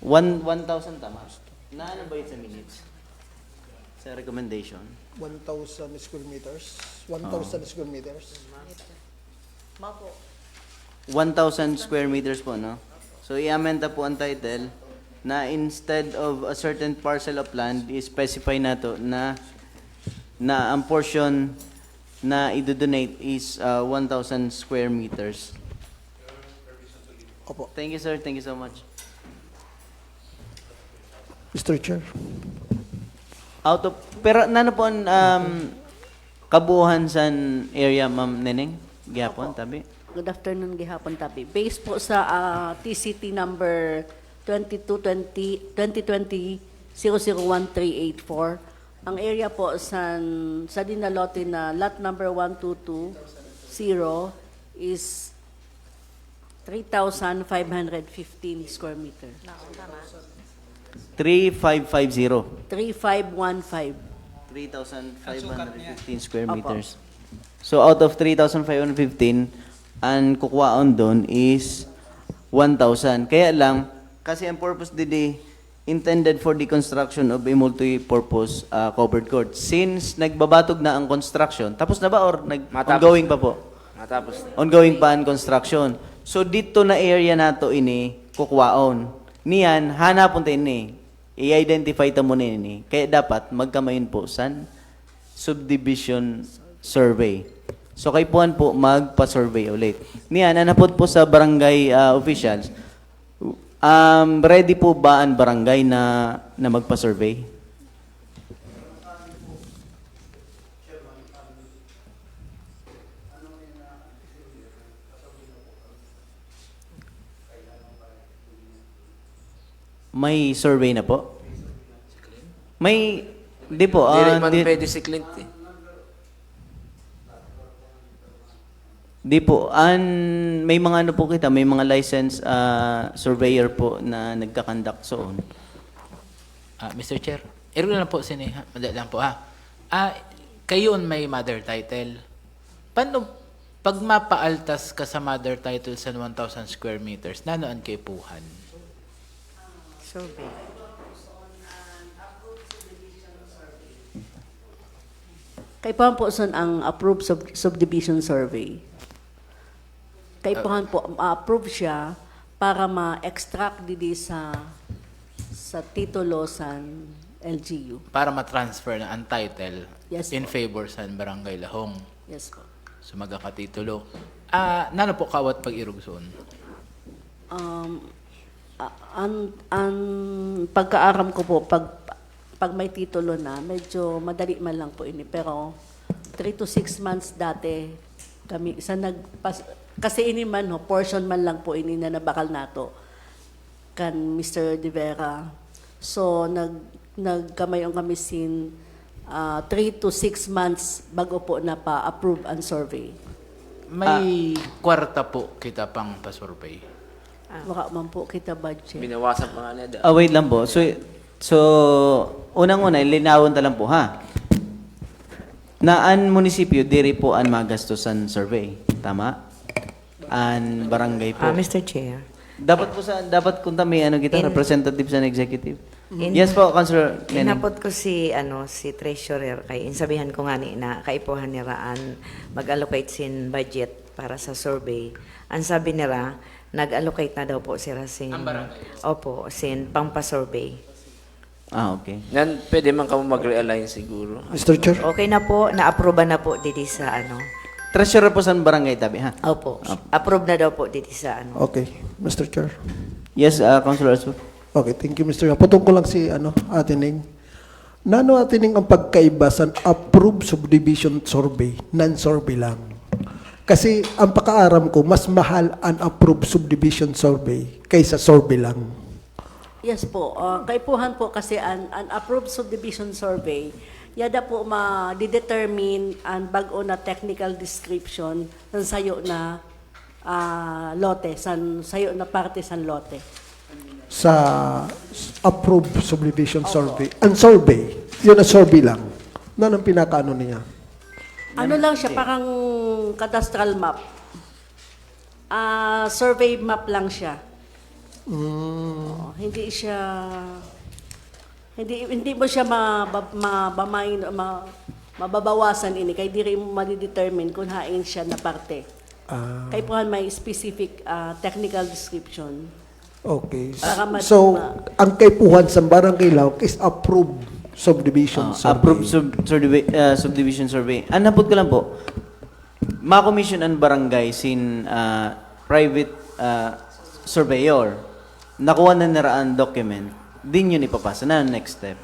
1,000 tama. Na ano ba yun sa minutes? Sa recommendation?
1,000 square meters. 1,000 square meters.
1,000 square meters po, no? So, i-amenda po ang title na instead of a certain parcel of land, i-specify na to na ang portion na i-donate is 1,000 square meters.
Opo.
Thank you, sir. Thank you so much.
Mr. Chair.
Pero nano po ang kabuuhan sa area, Ma'am Neneng? Gihapon, tabi?
Good afternoon, gihapon tabi. Based po sa TCT number 2020-001-384, ang area po sa dinalote na lot number 1220 is 3,515 square meter.
3,550.
3,515.
3,515 square meters. So out of 3,515, ang kukuhaan doon is 1,000. Kaya lang, kasi ang purpose didi intended for the construction of a multi-purpose covered court. Since nagbabatog na ang construction, tapos na ba or ongoing pa po?
Matapos.
Ongoing pa ang construction. So dito na area nato ini kukuhaan. Niyan, hanapon tayo ini. I-identify ta mo ini. Kaya dapat magkamayin po sa subdivision survey. So kay puan po magpa-survey ulit. Niyan, anapod po sa barangay officials. Ready po ba ang barangay na magpa-survey? May survey na po? May, di po.
Hindi rin man pwede si Clint eh.
Di po. May mga ano po kita, may mga licensed surveyor po na nagkakandak soon.
Mr. Chair, lang po sini, madali lang po ha. Kayo may mother title. Paano pag mapaaltas ka sa mother title sa 1,000 square meters, nanoan kay puhan?
Survey. Kay Pahan po son ang approved subdivision survey. Kay Pahan po approve siya para ma-extract didi sa titulo sa LGU.
Para matransfer na ang title
Yes
in
po.
favor sa Barangay Lahong.
Yes po.
So magkakatitulo. Nano po kawat pag-irugson?
Ang pagkaaram ko po, pag may titulo na, medyo madali man lang po ini. Pero 3 to 6 months dati, kami, kasi ini man, portion man lang po ini na nabakal nato kan Mr. De Vera. So, nagkamayon kami sin 3 to 6 months bago po na pa-approve ang survey.
May kwarta po kita pang pa-survey.
Baka man po kita budget.
Binawasan pa nga na
Wait lang po. So unang-una, linawon ta lang po ha. Na ang munisipyo, diri po ang magastusan survey. Tama? Ang barangay po.
Mr. Chair.
Dapat kung may kita,
In-
representative sa executive.
In-
Yes po, Councilor Neneng.
Inapot ko si treasurer kay insabihan ko nga ni na kaipuhan niraan mag-allocate sin budget para sa survey. Ang sabi nila nag-allocate na daw po sila sin opo, sin pampa-survey.
Okay.
Nan, pwede man ka mo mag-realign siguro.
Mr. Chair.
Okay na po, na-approve na po dito sa
Treasurer po sa barangay tabi, ha?
Opo. Approve na daw po dito sa
Okay, Mr. Chair.
Yes, Councilor Aspo.
Okay, thank you, Mr. Chair. Putong ko lang si Atining. Nano Atining ang pagkaiba sa approved subdivision survey, non-survey lang. Kasi ang pakaaram ko, mas mahal ang approved subdivision survey kaysa survey lang.
Yes po. Kaipuhan po kasi an approved subdivision survey, yada po ma-determine ang bago na technical description ng sayo na lote, sayo na parte sa lote.
Sa approved subdivision survey. Ang survey, yun ang survey lang. Nan ang pinakaano niya?
Ano lang siya, parang cadastral map. Survey map lang siya. Oo, hindi siya, hindi mo siya mababawasan ini, kaya di rin mo madidetermine kung hain siya na parte. Kaya po may specific technical description.
Okay.
Para
So, ang kaipuhan sa Barangay Laok is approved subdivision survey.
Approved subdivision survey. Napot ko lang po, ma-commission ang barangay sin private surveyor. Nakuha na naraan document, din yun ipapasa na next step.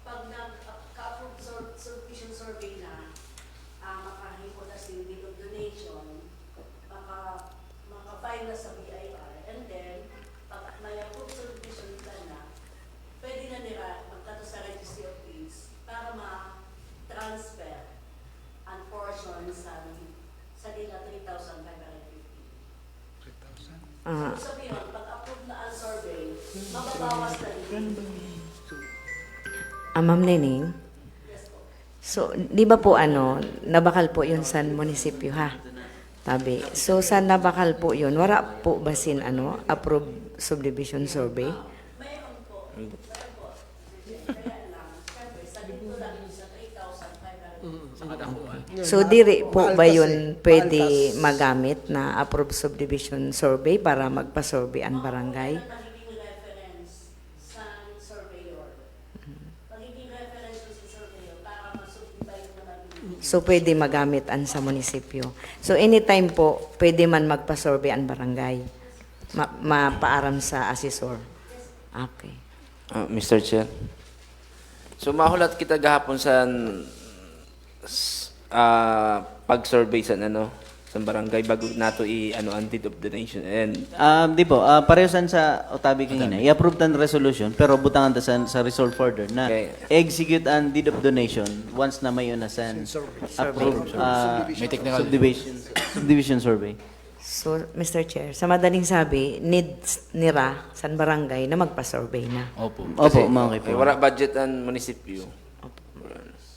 Pag nag-approve subdivision survey na, makahipo na sin deed of donation, maka-file na sa BIR, and then, pag may approve subdivision plan na, pwede na nila magkato sa registry of deeds para ma-transfer ang portion sa nila 3,550. Sabi yun, pag approve na ang survey, mababawas na rin.
Ma'am Neneng. So, di ba po nabakal po yun sa munisipyo ha? Tabi. So, sa nabakal po yun, wala po ba sin approved subdivision survey? So, diri po ba yun pwede magamit na approved subdivision survey para magpa-survey ang barangay?
Magiging reference sa surveyor. Magiging reference sa surveyor para ma-subdivide naman yung
So, pwede magamit ang sa munisipyo. So, anytime po, pwede man magpa-survey ang barangay. Mapaaram sa assessor. Okay.
Mr. Chair. So, mahulat kita gahapon sa pag-survey sa sa barangay bago nato ang deed of donation and
Di po, pareho san sa Otabi kanina. I-approve tan resolution, pero butangan ta sa resolve further na
Okay.
execute ang deed of donation once na may una san approved
May technical
subdivision survey.
So, Mr. Chair, sa madaling sabi, needs nira sa barangay na magpa-survey na.
Opo.
Opo, mga
ay, wala budget ang munisipyo.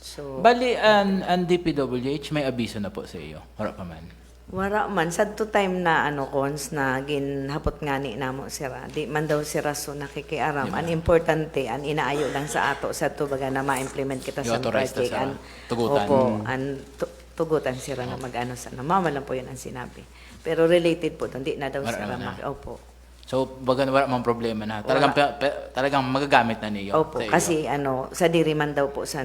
So,
Bali, ang DPWH may abiso na po sa iyo. Wala pa man.
wala man. Sad to time na cons na ginhapot nga ni namo sira. Di man daw sira so nakikiaram. Ang importante, ang inaayo lang sa ato sa to baga na ma-implement kita sa
I-authorize ta
project.
sa tugutan.
Opo, tugutan sira na mag-ano sa namama lang po yun ang sinabi. Pero related po, hindi na daw
Wala
sira.
naman na.
Opo.
So, baga wala mang problema na. Talagang, talagang magagamit na niyo.
Opo,
sa iyo.
kasi sa diri man daw po sa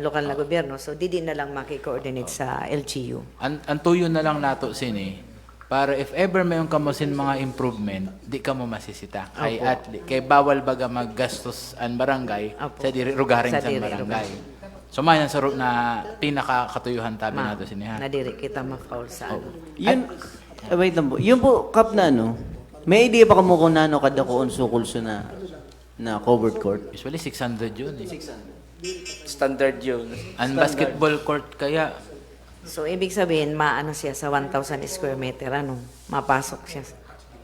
lokal na gobyerno, so di na lang maki-coordinate sa LGU.
Ang tuyo na lang nato sini, para if ever mayroon ka mo sin mga improvement, di ka mo masisita. Kay
Opo.
atli, kay bawal baga maggastos ang barangay
Opo.
sa diri rugaring
Sa
sa
diri,
barangay. So mayan sa na pinakakatuyuhan tabi nato sini ha.
Na diri kita ma-foul sa ano.
Yun, wait lang po. Yun po, Kap, na ano, may idea pa kamo kung nano kada ko on sukol sa na covered court?
Usually 600 yun eh.
Standard yun.
Ang basketball court kaya,
So ibig sabihin maano siya sa 1,000 square meter ano, mapasok siya.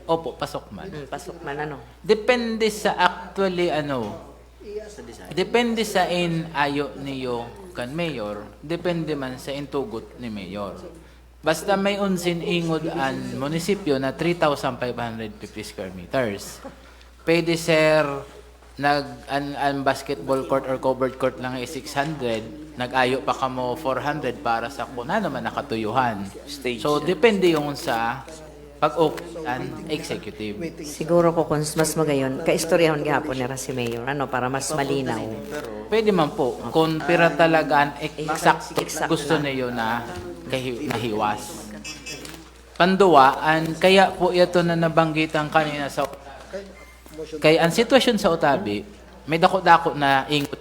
opo, pasok man.
Pasok man ano.
Depende sa actually depende sa ayo niyo kan mayor, depende man sa intugot ni mayor. Basta may unsin ingod ang munisipyo na 3,550 square meters. Pwede sir ang basketball court or covered court lang ay 600, nag-ayo pa kamo 400 para sa kuna naman nakatuyuhan.
Stage
So
na.
depende yung sa pag-open executive.
Siguro ko kung mas magayon, kaistoryahon gihapon nila si Mayor ano para mas malinaw.
Pwede man po, kung pira talaga ang exact
Exact
gusto
lang.
niyo na mahiwas. Panduwa, kaya po ito na nabanggitan kanina sa kaya ang sitwasyon sa Utabi, may dako-dako na ingot.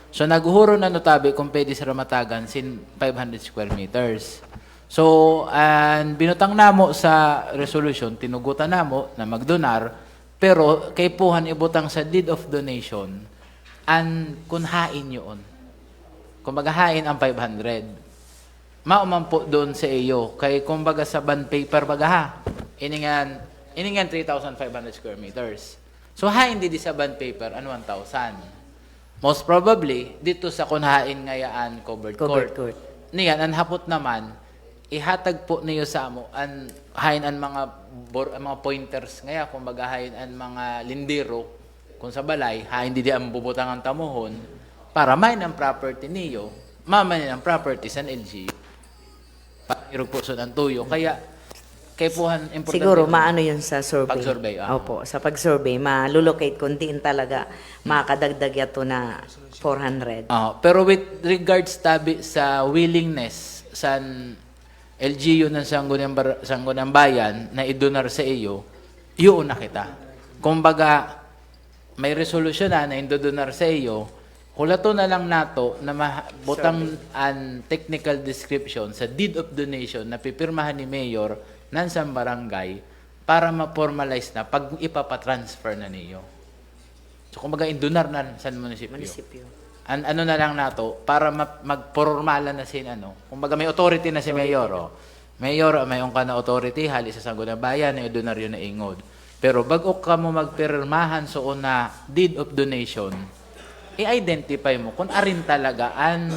So naghuro na Utabi kung pwede sa Ramatagan sin 500 square meters. So, binutang namo sa resolution, tinugutan namo na magdonar, pero kay puhan ibutang sa deed of donation, kunhain yun. Kung magahain ang 500. Mauman po doon sa iyo, kay kumbaga sa bond paper bagaha, iningan 3,500 square meters. So, hain di sa bond paper, 1,000. Most probably, dito sa kunhain ngayaan covered court. Niyan, ang hapot naman, ihatag po niyo sa amo an hain an mga pointers ngaya kung hain an mga lindiro kung sa balay hain di ang bubutang ang tamuhon para main ang property niyo mamanin ang property sa LGU para irog po ang tuyo kaya kay puhan importante
Siguro maano yun sa survey.
Pag-survey,
Opo, sa pag-survey malulocate kung diin talaga makadagdag yato na 400.
Pero with regards tabi sa willingness sa LGU ng Sangguniang Bayan na idonar sa iyo, yun na kita. Kumbaga, may resolusyon na idodonar sa iyo, hulato na lang nato na butang an technical description sa deed of donation na pipirmahan ni Mayor ng isang barangay para ma-formalize na pag ipapatransfer na niyo. So, kumbaga, idonar na sa munisipyo. Ano na lang nato para magpormala na sin kumbaga may authority na si Mayor Mayor may ka na authority hali sa Sangguniang Bayan na donaryo na ingod pero bago ka mo magpirmahan so na deed of donation i-identify mo kung arin talaga an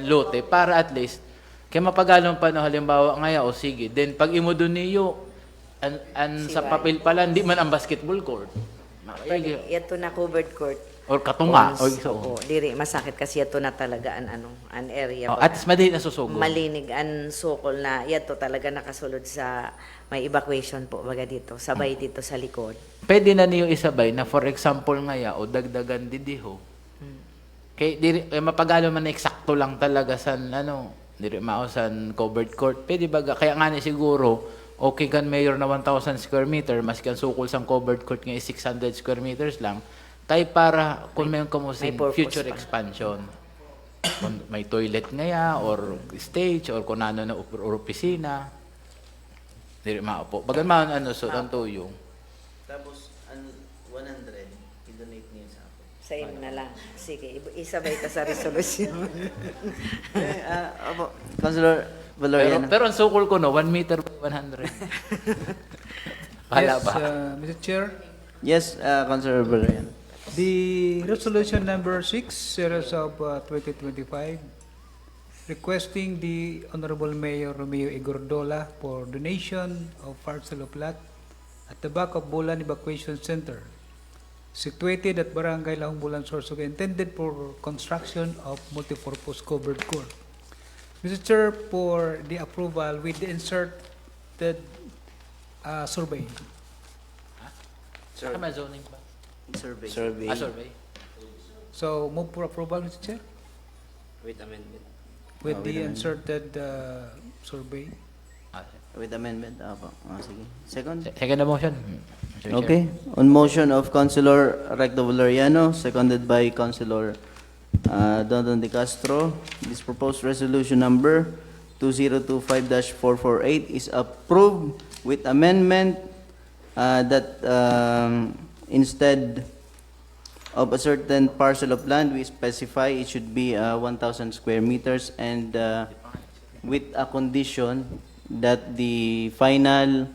lote para at least kay mapagalong pa no halimbawa ngaya o sige then pag imudo niyo sa papel pala hindi man ang basketball court
Ito na covered court.
or katunga o
Opo, diri masakit kasi ito na talaga an area
at least madali na susugod.
malinig an sukol na yato talaga nakasulod sa may evacuation po baga dito sabay dito sa likod.
Pwede na niyo isabay na for example ngaya o dagdagan didiho. Kay diri mapagalo man na eksakto lang talaga sa diri mao sa covered court. Pwede baga kaya nga ni siguro okay kan mayor na 1,000 square meter maski ang sukol sang covered court nga is 600 square meters lang. Tay para kung may kamusin
may purpose
future
pa.
expansion. Kung may toilet ngaya or stage or kung ano na or opisina. Diri mao po. Bagan man so ang tuyong.
Tapos, 100, i-donate niyo sa ako.
Same na lang. Sige, isabay ka sa resolution.
Opo, Councilor Valoriano.
Pero ang sukol ko 1 meter by 100. Pala
Yes,
ba?
Mr. Chair,
Yes, Councilor Valoriano.
the resolution number 6, series of 2025, requesting the Honorable Mayor Romeo Igordola for donation of parcel of lot at the back of Bulan Evacuation Center, situated at Barangay Laong Bulan, Sorsogon, intended for construction of multipurpose covered court. Mr. Chair, for the approval with the inserted survey.
Saka may zoning pa.
Survey.
Survey
Survey.
So move for approval, Mr. Chair,
with amendment.
with
with
the
amendment.
inserted survey.
With amendment, apo. Sige. Second?
Second na motion. Mr. Chair.
Okay. On motion of Councilor Recto Valeriano, seconded by Councilor Dondon De Castro, this proposed resolution number 2025-448 is approved with amendment that instead of a certain parcel of land, we specify it should be 1,000 square meters, and with a condition that the final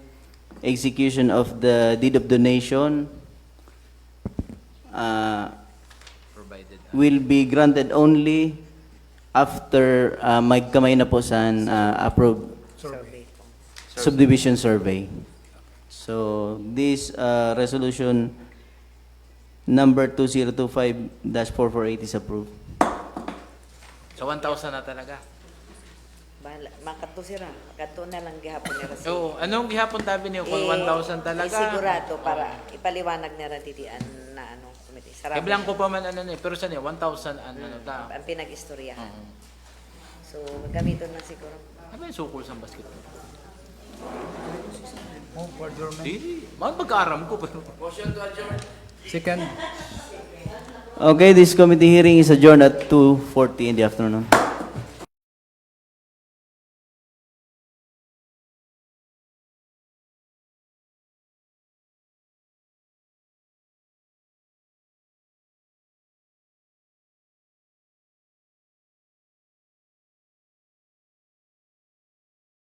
execution of the deed of donation
Provided.
will be granted only after magkamay na po sa approved
Survey.
subdivision survey. So this resolution number 2025-448 is approved.
So 1,000 na talaga.
Bahala, makato sira. Makato na lang gihapon nila si.
So, anong gihapon tabi niyo kung 1,000 talaga?
Sigurado para ipaliwanag nila titian na ano, komite. Sarap.
Kaya blanco pa man ano ni, pero saan niya 1,000 ano ta.
Ang pinag-istoryahan. So, gamiton na siguro.
Ano yung sukol sa basketball?
Move for adjournment.
Di, mahal pagkaaram ko pero.
Second.
Okay, this committee hearing is adjourned at 2:40 in the afternoon.